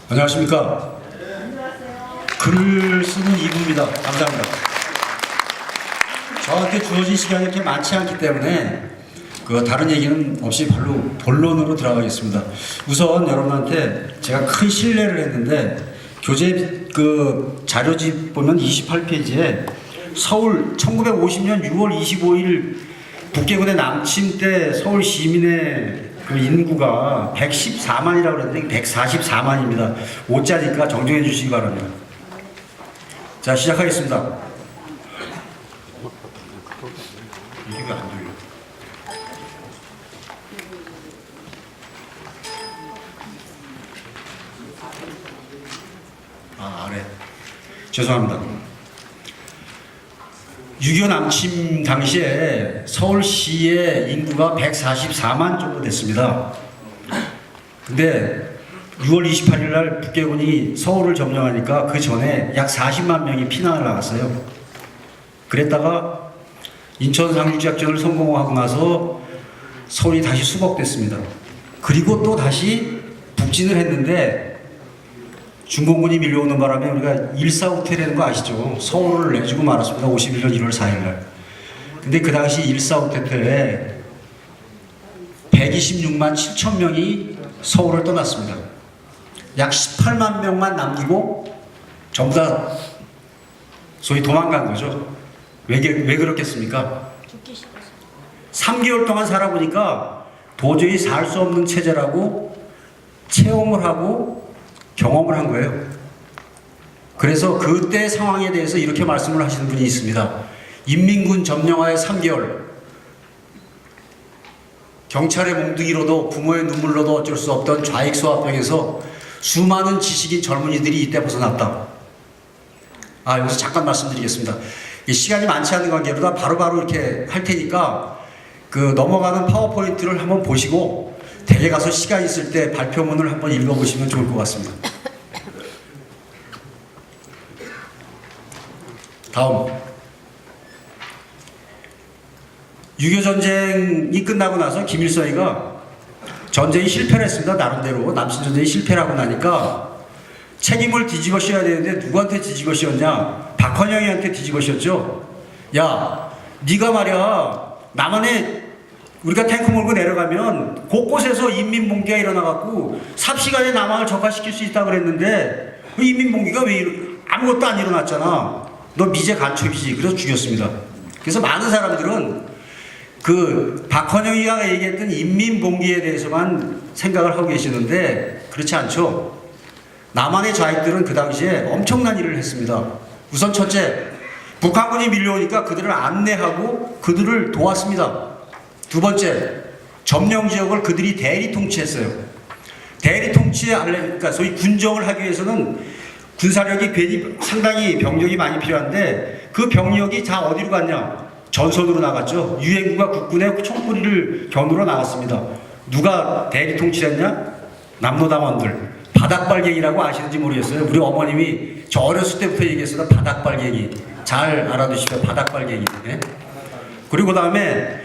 안녕하십니까. 글을 쓰는 이부입니다. 감사합니다. 저한테 주어진 시간이 이렇게 많지 않기 때문에 다른 얘기는 없이 바로 본론으로 들어가겠습니다. 우선 여러분한테 제가 큰 신뢰를 했는데 교재 자료집 보면 28페이지에 서울 1950년 6월 25일 북계군의 남침 때 서울 시민의 인구가 114만이라고 그랬는데 144만입니다. 5자니까 정정해 주시기 바랍니다. 자, 시작하겠습니다. 이게 왜 안 들려? 아래. 죄송합니다. 6.25 남침 당시에 서울시의 인구가 144만 정도 됐습니다. 근데 6월 28일 날 북계군이 서울을 점령하니까 그 전에 약 40만 명이 피난을 나갔어요. 그랬다가 인천 상륙작전을 성공하고 나서 서울이 다시 수복됐습니다. 그리고 또 다시 북진을 했는데 중공군이 밀려오는 바람에 우리가 일사후퇴라는 거 아시죠? 서울을 내주고 말았습니다. 51년 1월 4일 날. 근데 그 당시 일사후퇴 때 126만 7천 명이 서울을 떠났습니다. 약 18만 명만 남기고 전부 다 소위 도망간 거죠. 왜 그렇겠습니까? 3개월 동안 살아보니까 도저히 살 수 없는 체제라고 체험을 하고 경험을 한 거예요. 그래서 그때 상황에 대해서 이렇게 말씀을 하시는 분이 있습니다. 인민군 점령하에 3개월, 경찰의 몽둥이로도 부모의 눈물로도 어쩔 수 없던 좌익소아병에서 수많은 지식인 젊은이들이 이때 벗어났다. 여기서 잠깐 말씀드리겠습니다. 시간이 많지 않은 관계로다 바로바로 이렇게 할 테니까 넘어가는 파워포인트를 한번 보시고 댁에 가서 시간 있을 때 발표문을 한번 읽어보시면 좋을 것 같습니다. 다음. 6.25 전쟁이 끝나고 나서 김일성이가 전쟁이 실패를 했습니다. 나름대로 남신 전쟁이 실패를 하고 나니까 책임을 뒤집어 씌워야 되는데 누구한테 뒤집어 씌웠냐? 박헌영이한테 뒤집어 씌웠죠. 야, 네가 말이야 남한에 우리가 탱크 몰고 내려가면 곳곳에서 인민봉기가 일어나갖고 삽시간에 남한을 적화시킬 수 있다고 그랬는데 그 인민봉기가 왜 아무것도 안 일어났잖아. 너 미제 간첩이지. 그래서 죽였습니다. 그래서 많은 사람들은 박헌영이가 얘기했던 인민봉기에 대해서만 생각을 하고 계시는데 그렇지 않죠. 남한의 좌익들은 그 당시에 엄청난 일을 했습니다. 우선 첫째, 북한군이 밀려오니까 그들을 안내하고 그들을 도왔습니다. 두 번째, 점령 지역을 그들이 대리 통치했어요. 대리 그러니까 소위 군정을 하기 위해서는 군사력이 상당히 병력이 많이 필요한데 그 병력이 다 어디로 갔냐? 전선으로 나갔죠. 유엔군과 국군의 총뿌리를 겨누러 나갔습니다. 누가 대리 통치했냐? 남로당원들. 바닥발갱이라고 아시는지 모르겠어요. 우리 어머님이 저 어렸을 때부터 얘기했어요. 바닥발갱이. 잘 알아두시면 바닥발갱이. 네? 그리고 그 다음에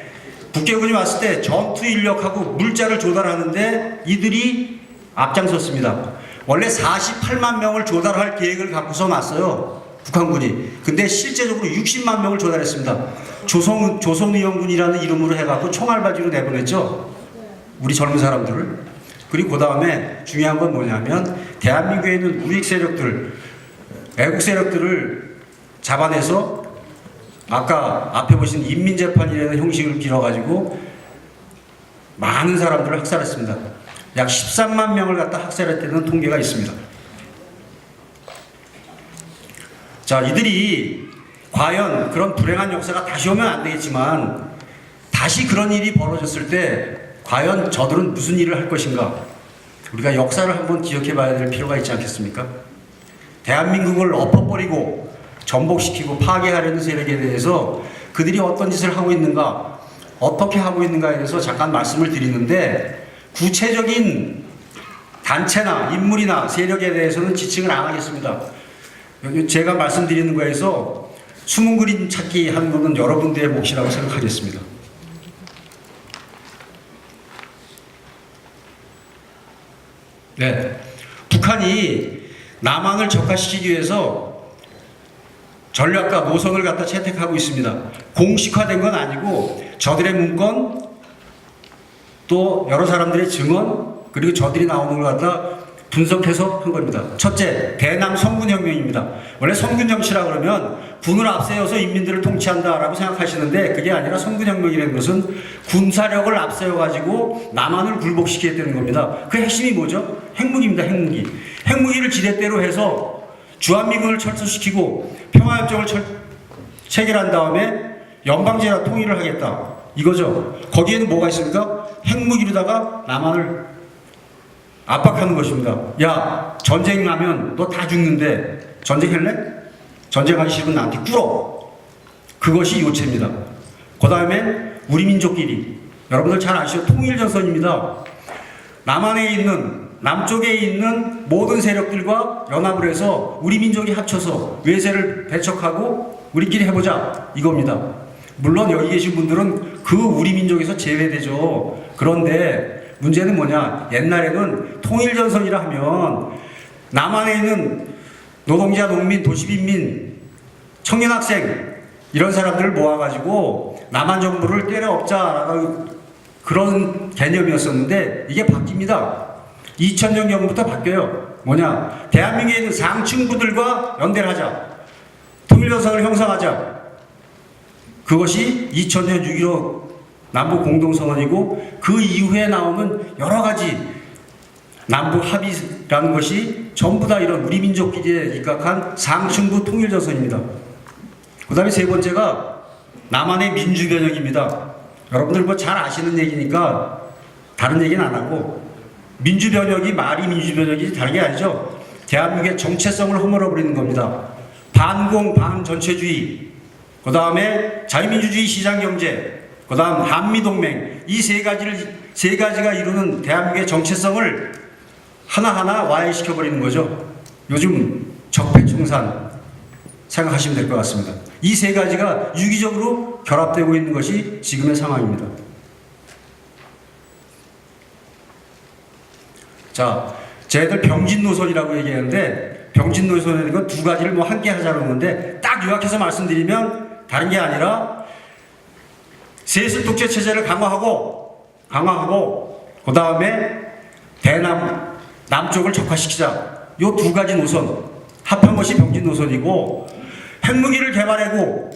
북계군이 왔을 때 전투 인력하고 물자를 조달하는데 이들이 앞장섰습니다. 원래 48만 명을 조달할 계획을 갖고서 왔어요. 북한군이. 근데 실제적으로 60만 명을 조달했습니다. 조선의원군이라는 이름으로 해갖고 총알바지로 내보냈죠. 우리 젊은 사람들을. 그리고 그 다음에 중요한 건 뭐냐면 대한민국에 있는 우익 세력들, 애국 세력들을 잡아내서 아까 앞에 보신 인민재판이라는 형식을 빌어가지고 많은 사람들을 학살했습니다. 약 13만 명을 갖다 학살했다는 통계가 있습니다. 자, 이들이 과연 그런 불행한 역사가 다시 오면 안 되겠지만 다시 그런 일이 벌어졌을 때 과연 저들은 무슨 일을 할 것인가? 우리가 역사를 한번 기억해 봐야 될 필요가 있지 않겠습니까? 대한민국을 엎어버리고 전복시키고 파괴하려는 세력에 대해서 그들이 어떤 짓을 하고 있는가, 어떻게 하고 있는가에 대해서 잠깐 말씀을 드리는데 구체적인 단체나 인물이나 세력에 대해서는 지칭을 안 하겠습니다. 제가 말씀드리는 거에서 숨은 그림 찾기 하는 것은 여러분들의 몫이라고 생각하겠습니다. 네. 북한이 남한을 적화시키기 위해서 전략과 노선을 갖다 채택하고 있습니다. 공식화된 건 아니고 저들의 문건 또 여러 사람들의 증언 그리고 저들이 나오는 걸 갖다 분석해서 한 겁니다. 첫째, 대남 선군혁명입니다. 원래 선군정치라 그러면 군을 앞세워서 인민들을 통치한다라고 생각하시는데 그게 아니라 선군혁명이라는 것은 군사력을 앞세워가지고 남한을 굴복시키겠다는 겁니다. 그 핵심이 뭐죠? 핵무기입니다. 핵무기. 핵무기를 지렛대로 해서 주한미군을 철수시키고 평화협정을 체결한 다음에 연방제라 통일을 하겠다. 이거죠. 거기에는 뭐가 있습니까? 핵무기로다가 남한을 압박하는 것입니다. 야, 전쟁 나면 너 다 죽는데 전쟁할래? 전쟁하기 싫으면 나한테 꿇어. 그것이 요체입니다. 그 다음에 우리 민족끼리 여러분들 잘 아시죠? 통일전선입니다. 남한에 있는 남쪽에 있는 모든 세력들과 연합을 해서 우리 민족이 합쳐서 외세를 배척하고 우리끼리 해보자 이겁니다. 물론 여기 계신 분들은 그 우리 민족에서 제외되죠. 그런데 문제는 뭐냐? 옛날에는 통일전선이라 하면 남한에 있는 노동자, 농민, 도시빈민, 청년학생 이런 사람들을 모아가지고 남한 정부를 때려 엎자라는 그런 개념이었었는데 이게 바뀝니다. 2000년경부터 바뀌어요. 뭐냐? 대한민국에 있는 상층부들과 연대를 하자. 통일전선을 형성하자. 그것이 2000년 6.15 남북 공동선언이고 그 이후에 나오는 여러 가지 남북 합의라는 것이 전부 다 이런 우리 민족끼리에 입각한 상층부 통일전선입니다. 그 다음에 세 번째가 남한의 민주변혁입니다. 여러분들 뭐 잘 아시는 얘기니까 다른 얘기는 안 하고 민주변혁이 말이 민주변혁이 다른 게 아니죠. 대한민국의 정체성을 허물어버리는 겁니다. 반공 반전체주의 그 다음에 자유민주주의 시장경제 그 다음 한미동맹 이 세 가지가 이루는 대한민국의 정체성을 하나하나 와해시켜버리는 거죠. 요즘 적폐청산 생각하시면 될 것 같습니다. 이 세 가지가 유기적으로 결합되고 있는 것이 지금의 상황입니다. 자, 쟤들 병진노선이라고 얘기하는데 병진노선이라는 건 두 가지를 뭐 함께 하자는 건데 딱 요약해서 말씀드리면 다른 게 아니라 세습 독재 체제를 강화하고 그 다음에 남쪽을 적화시키자. 요 두 가지 노선 합한 것이 병진 노선이고 핵무기를 개발하고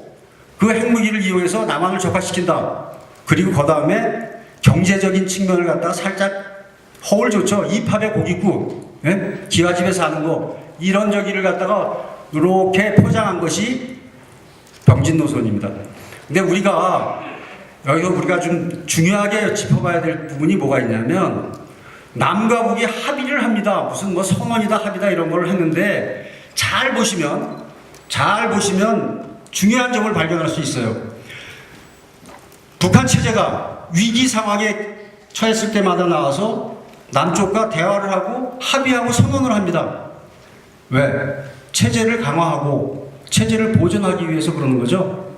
그 핵무기를 이용해서 남한을 적화시킨다. 그리고 그 다음에 경제적인 측면을 갖다가 살짝 허울 좋죠. 이팝의 고깃국, 예? 기와집에 사는 거 이런 저기를 갖다가 이렇게 포장한 것이 병진 노선입니다. 근데 여기서 우리가 좀 중요하게 짚어봐야 될 부분이 뭐가 있냐면 남과 북이 합의를 합니다. 무슨 뭐 선언이다 합의다 이런 걸 했는데 잘 보시면 중요한 점을 발견할 수 있어요. 북한 체제가 위기 상황에 처했을 때마다 나와서 남쪽과 대화를 하고 합의하고 선언을 합니다. 왜? 체제를 강화하고 체제를 보존하기 위해서 그러는 거죠.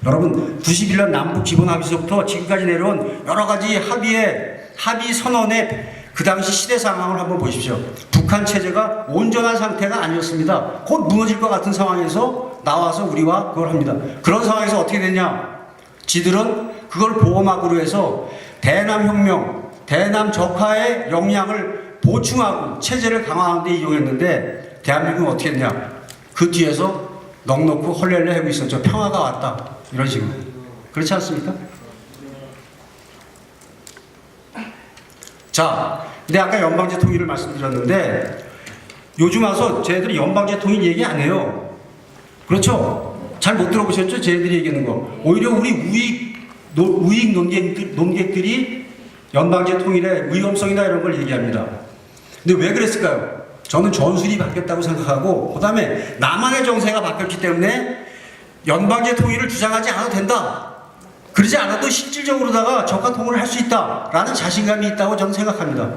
여러분 91년 남북 기본합의서부터 지금까지 내려온 여러 가지 합의 선언의 그 당시 시대 상황을 한번 보십시오. 북한 체제가 온전한 상태가 아니었습니다. 곧 무너질 것 같은 상황에서 나와서 우리와 그걸 합니다. 그런 상황에서 어떻게 됐냐? 지들은 그걸 보호막으로 해서 대남혁명, 대남 적화의 역량을 보충하고 체제를 강화하는 데 이용했는데 대한민국은 어떻게 했냐? 그 뒤에서 넉넉히 헐렐레 하고 있었죠. 평화가 왔다. 이런 식으로. 그렇지 않습니까? 자, 근데 아까 연방제 통일을 말씀드렸는데 요즘 와서 쟤들이 연방제 통일 얘기 안 해요. 그렇죠? 잘 못 들어보셨죠? 쟤들이 얘기하는 거. 오히려 우리 우익 논객들이 연방제 통일의 위험성이나 이런 걸 얘기합니다. 근데 왜 그랬을까요? 저는 전술이 바뀌었다고 생각하고 그 다음에 남한의 정세가 바뀌었기 때문에 연방제 통일을 주장하지 않아도 된다. 그러지 않아도 실질적으로다가 적화 통일을 할 수 있다라는 자신감이 있다고 저는 생각합니다.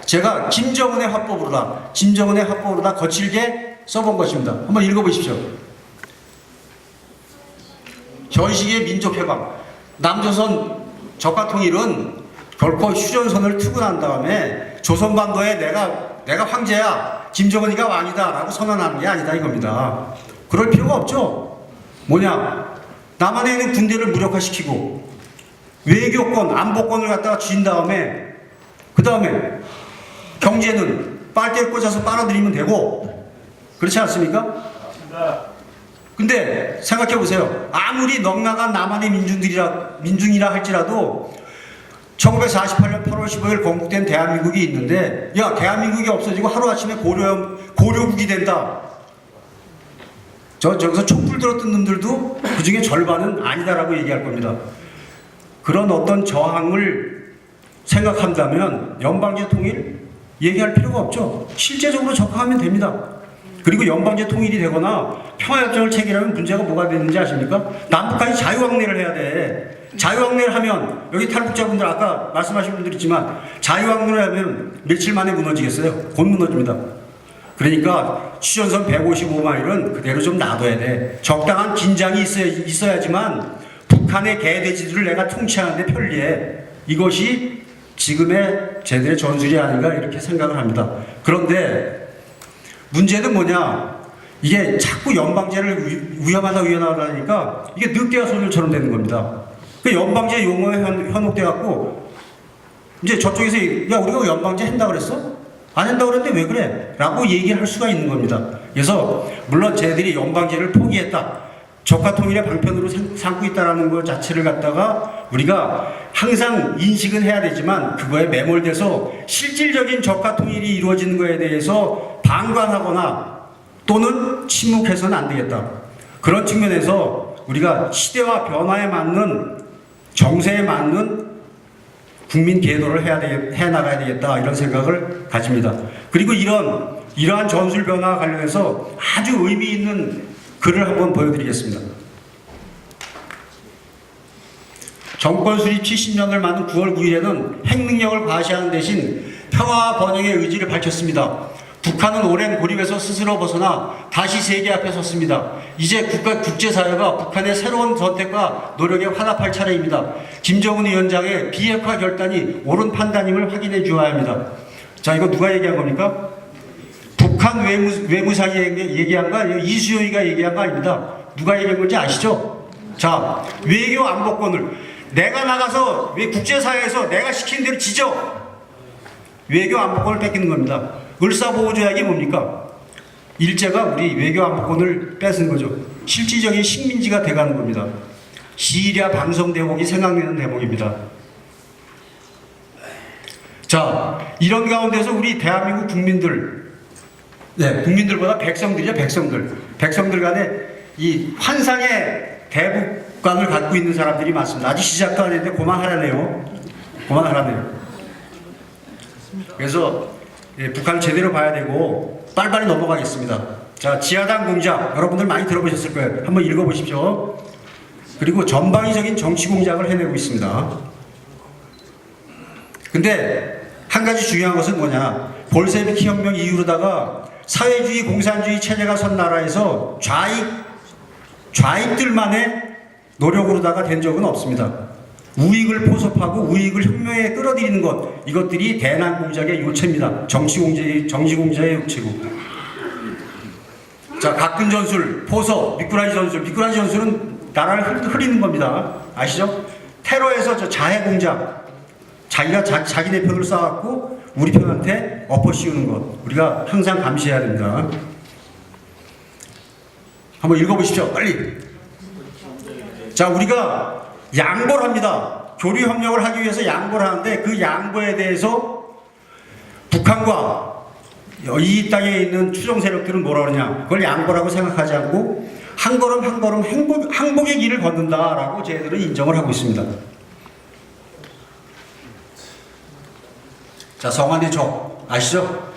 제가 김정은의 화법으로다 거칠게 써본 것입니다. 한번 읽어보십시오. 현식의 민족해방. 남조선 적화 통일은 결코 휴전선을 트고 난 다음에 조선반도에 내가 내가 황제야, 김정은이가 왕이다 라고 선언하는 게 아니다 이겁니다. 그럴 필요가 없죠. 뭐냐, 남한에 있는 군대를 무력화시키고 외교권, 안보권을 갖다가 쥔 다음에 그 다음에 경제는 빨대를 꽂아서 빨아들이면 되고, 그렇지 않습니까? 근데 생각해 보세요. 아무리 넉나간 남한의 민중이라 할지라도 1948년 8월 15일 건국된 대한민국이 있는데, 야, 대한민국이 없어지고 하루아침에 고려국이 된다. 저기서 촛불 들었던 놈들도 그 중에 절반은 아니다라고 얘기할 겁니다. 그런 어떤 저항을 생각한다면 연방제 통일 얘기할 필요가 없죠. 실제적으로 적합하면 됩니다. 그리고 연방제 통일이 되거나 평화협정을 체결하면 문제가 뭐가 되는지 아십니까? 남북한이 자유항래를 해야 돼. 자유항래를 하면, 여기 탈북자분들 아까 말씀하신 분들 있지만, 자유항래를 하면 며칠 만에 무너지겠어요? 곧 무너집니다. 그러니까 휴전선 155마일은 그대로 좀 놔둬야 돼. 적당한 긴장이 있어야지만 북한의 개돼지들을 내가 통치하는데 편리해. 이것이 지금의 제대의 전술이 아닌가 이렇게 생각을 합니다. 그런데 문제는 뭐냐, 이게 자꾸 연방제를 위험하다 하니까 이게 늑대와 소들처럼 되는 겁니다. 그 연방제 용어에 현혹돼 갖고 이제 저쪽에서 야, 우리가 연방제 한다 그랬어? 안 한다고 그랬는데 왜 그래? 라고 얘기를 할 수가 있는 겁니다. 그래서 물론 쟤들이 연방제를 포기했다, 적화통일의 방편으로 삼고 있다는 것 자체를 갖다가 우리가 항상 인식은 해야 되지만, 그거에 매몰돼서 실질적인 적화통일이 이루어지는 것에 대해서 방관하거나 또는 침묵해서는 안 되겠다. 그런 측면에서 우리가 시대와 변화에 맞는, 정세에 맞는 국민 계도를 해 나가야 되겠다, 이런 생각을 가집니다. 그리고 이러한 전술 변화와 관련해서 아주 의미 있는 글을 한번 보여드리겠습니다. 정권 수립 70년을 맞는 9월 9일에는 핵능력을 과시하는 대신 평화와 번영의 의지를 밝혔습니다. 북한은 오랜 고립에서 스스로 벗어나 다시 세계 앞에 섰습니다. 이제 국제사회가 북한의 새로운 선택과 노력에 화답할 차례입니다. 김정은 위원장의 비핵화 결단이 옳은 판단임을 확인해 주어야 합니다. 자, 이거 누가 얘기한 겁니까? 북한 외무상이 얘기한 거 아니에요? 이수용이가 얘기한 거 아닙니다. 누가 얘기한 건지 아시죠? 자, 외교 안보권을 내가 나가서 왜 국제사회에서 내가 시키는 대로 지져, 외교 안보권을 뺏기는 겁니다. 을사보호조약이 뭡니까? 일제가 우리 외교 안보권을 뺏은 거죠. 실질적인 식민지가 돼가는 겁니다. 시리아 방송 대목이 생각나는 대목입니다. 자, 이런 가운데서 우리 대한민국 국민들, 네, 국민들보다 백성들이죠, 백성들 간에 이 환상의 대북관을 갖고 있는 사람들이 많습니다. 아직 시작도 안 했는데 그만하라네요. 그래서 북한을 제대로 봐야 되고 빨리빨리 넘어가겠습니다. 자, 지하당 공작 여러분들 많이 들어보셨을 거예요. 한번 읽어보십시오. 그리고 전방위적인 정치 공작을 해내고 있습니다. 근데 한 가지 중요한 것은 뭐냐, 볼세비키 혁명 이후로다가 사회주의 공산주의 체제가 선 나라에서 좌익들만의 노력으로다가 된 적은 없습니다. 우익을 포섭하고 우익을 혁명에 끌어들이는 것, 이것들이 대남 공작의 요체입니다. 정치 공작의 요체고. 자, 가끔 전술, 포섭, 미꾸라지 전술은 나라를 흐리는 겁니다. 아시죠? 테러에서 저 자해 공작, 자기가 자기네 편을 쌓았고 우리 편한테 엎어 씌우는 것, 우리가 항상 감시해야 됩니다. 한번 읽어보십시오, 빨리. 자, 우리가 양보를 합니다. 교류 협력을 하기 위해서 양보를 하는데, 그 양보에 대해서 북한과 이 땅에 있는 추종 세력들은 뭐라 그러냐, 그걸 양보라고 생각하지 않고 한 걸음 한 걸음 항복의 길을 걷는다라고 저희들은 인정을 하고 있습니다. 자, 성안의 적 아시죠?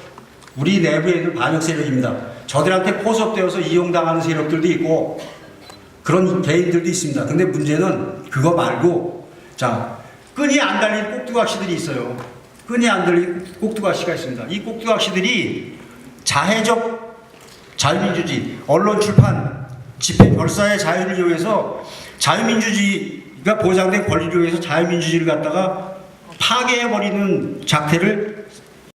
우리 내부에 있는 반역 세력입니다. 저들한테 포섭되어서 이용당하는 세력들도 있고 그런 개인들도 있습니다. 근데 문제는 그거 말고, 자, 끈이 안 달린 꼭두각시들이 있어요. 끈이 안 달린 꼭두각시가 있습니다. 이 꼭두각시들이 자해적 자유민주주의, 언론 출판, 집회 결사의 자유를 이용해서 자유민주주의가 보장된 권리를 이용해서 자유민주주의를 갖다가 파괴해버리는 작태를